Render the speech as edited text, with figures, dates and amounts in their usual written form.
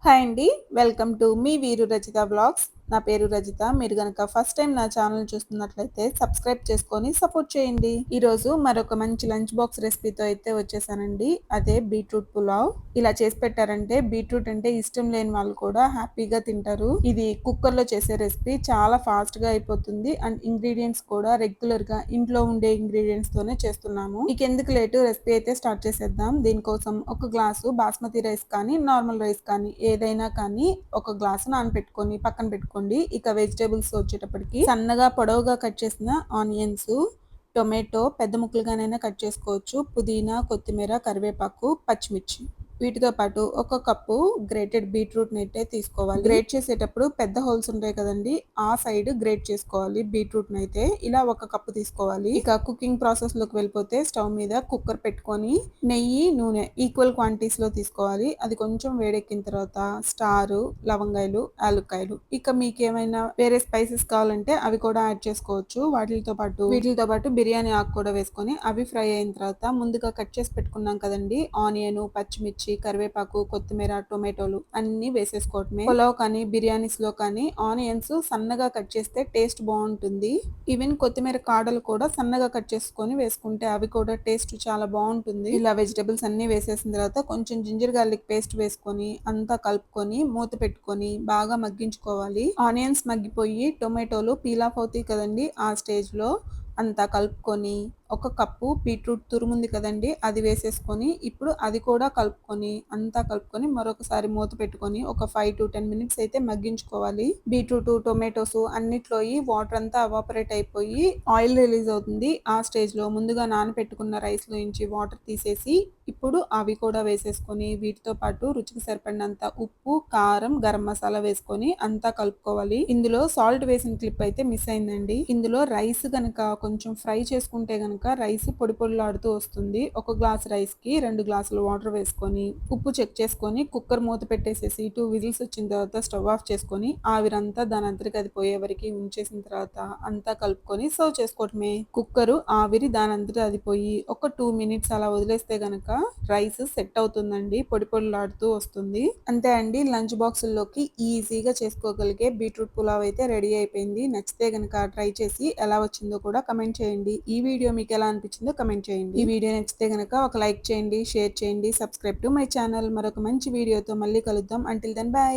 Hi అండి. Welcome to me వీరు Rajitha vlogs. నా పేరు రజిత. మీరు గనక ఫస్ట్ టైం నా ఛానల్ చూస్తున్నట్లయితే సబ్స్క్రైబ్ చేసుకొని సపోర్ట్ చేయండి. ఈరోజు మరొక మంచి లంచ్ బాక్స్ రెసిపీతో అయితే వచ్చేసానండి. అదే బీట్రూట్ పులావ్. ఇలా చేసి పెట్టారంటే బీట్రూట్ అంటే ఇష్టం లేని వాళ్ళు కూడా హ్యాపీగా తింటారు. ఇది కుక్కర్ లో చేసే రెసిపీ. చాలా ఫాస్ట్ గా అయిపోతుంది అండ్ ఇంగ్రీడియంట్స్ కూడా రెగ్యులర్ గా ఇంట్లో ఉండే ఇంగ్రీడియంట్స్ తోనే చేస్తున్నాము. ఇకెందుకు లేటు, రెసిపీ అయితే స్టార్ట్ చేసేద్దాం. దీనికోసం ఒక గ్లాసు బాస్మతి రైస్ కానీ నార్మల్ రైస్ కానీ ఏదైనా కానీ ఒక గ్లాసు నానబెట్టుకొని పక్కన పెట్టుకోండి. ఇక వెజిటేబుల్స్ వచ్చేటప్పటికి సన్నగా పొడవుగా కట్ చేసిన ఆనియన్స్, టొమాటో పెద్ద ముక్కలుగానైనా కట్ చేసుకోవచ్చు, పుదీనా, కొత్తిమీర, కరివేపాకు, పచ్చిమిర్చి. వీటితో పాటు ఒక కప్పు గ్రేటెడ్ బీట్రూట్ అయితే తీసుకోవాలి. గ్రేట్ చేసేటప్పుడు పెద్ద హోల్స్ ఉంటాయి కదండి, ఆ సైడ్ గ్రేట్ చేసుకోవాలి. బీట్రూట్ అయితే ఇలా ఒక కప్పు తీసుకోవాలి. ఇక కుకింగ్ ప్రాసెస్ లోకి వెళ్ళిపోతే స్టవ్ మీద కుక్కర్ పెట్టుకొని నెయ్యి, నూనె ఈక్వల్ క్వాంటిటీస్ లో తీసుకోవాలి. అది కొంచెం వేడెక్కిన తర్వాత స్టారు, లవంగాయలు, యాలుక్కాయలు, ఇక మీకు ఏమైనా వేరే స్పైసెస్ కావాలంటే అవి కూడా యాడ్ చేసుకోవచ్చు. వీటితో పాటు బిర్యానీ ఆకు కూడా వేసుకొని అవి ఫ్రై అయిన తర్వాత ముందుగా కట్ చేసి పెట్టుకున్నాం కదండి ఆనియన్, పచ్చిమిర్చి, కరివేపాకు, కొత్తిమీర, టొమాటోలు అన్ని వేసేసుకోవటమే. పులావ్ కానీ బిర్యానీస్ లో కానీ ఆనియన్స్ సన్నగా కట్ చేస్తే టేస్ట్ బాగుంటుంది. ఈవెన్ కొత్తిమీర కాడలు కూడా సన్నగా కట్ చేసుకొని వేసుకుంటే అవి కూడా టేస్ట్ చాలా బాగుంటుంది. ఇలా వెజిటబుల్స్ అన్ని వేసేసిన తర్వాత కొంచెం జింజర్ గార్లిక్ పేస్ట్ వేసుకొని అంతా కలుపుకొని మూత పెట్టుకొని బాగా మగ్గించుకోవాలి. ఆనియన్స్ మగ్గిపోయి టొమాటోలు పీల్ ఆఫ్ అవుతాయి కదండి, ఆ స్టేజ్ లో అంతా కలుపుకొని ఒక కప్పు బీట్రూట్ తురుముంది కదండి అది వేసేసుకొని ఇప్పుడు అది కూడా కలుపుకొని మరొకసారి మూత పెట్టుకొని ఒక 5 to 10 మినిట్స్ అయితే మగ్గించుకోవాలి. బీట్రూట్, టొమాటోస్ అన్నిట్లో వాటర్ అంతా అవాపరేట్ అయిపోయి ఆయిల్ రిలీజ్ అవుతుంది. ఆ స్టేజ్ లో ముందుగా నానబెట్టుకున్న రైస్ లో నుంచి వాటర్ తీసేసి ఇప్పుడు అవి కూడా వేసేసుకొని వీటితో పాటు రుచికి సరిపడినంత ఉప్పు, కారం, గరం మసాలా వేసుకొని అంతా కలుపుకోవాలి. ఇందులో సాల్ట్ వేసిన క్లిప్ అయితే మిస్ అయిందండి. ఇందులో రైస్ గనక కొంచెం ఫ్రై చేసుకుంటే గనక రైస్ పొడి పొడిలాడుతూ వస్తుంది. ఒక గ్లాస్ రైస్ కి 2 గ్లాసులు వాటర్ వేసుకొని ఉప్పు చెక్ చేసుకొని కుక్కర్ మూత పెట్టేసేసి 2 విజిల్స్ వచ్చిన తర్వాత స్టవ్ ఆఫ్ చేసుకొని ఆవిరంతా దాని అంతటికి అది పోయే వరకు ఉంచేసిన తర్వాత అంతా కలుపుకొని సర్వ్ చేసుకోవటమే. కుక్కరు ఆవిరి దాని అంతటా అది పోయి ఒక 2 మినిట్స్ అలా వదిలేస్తే గనక రైస్ సెట్ అవుతుందండి, పొడి పొడిలాడుతూ వస్తుంది. అంతే అండి, లంచ్ బాక్సుల్లోకి ఈజీగా చేసుకోగలిగే బీట్రూట్ పులావ్ అయితే రెడీ అయిపోయింది. నచ్చితే గనక ట్రై చేసి ఎలా వచ్చిందో కూడా కమెంట్ చేయండి. ఈ వీడియో మీకు ఎలా అనిపించిందో కమెంట్ చేయండి. ఈ వీడియో నచ్చితే గనక ఒక లైక్ చేయండి, షేర్ చేయండి, సబ్స్క్రైబ్ టు మై ఛానల్. మరొక మంచి వీడియోతో మళ్ళీ కలుద్దాం. Until then by.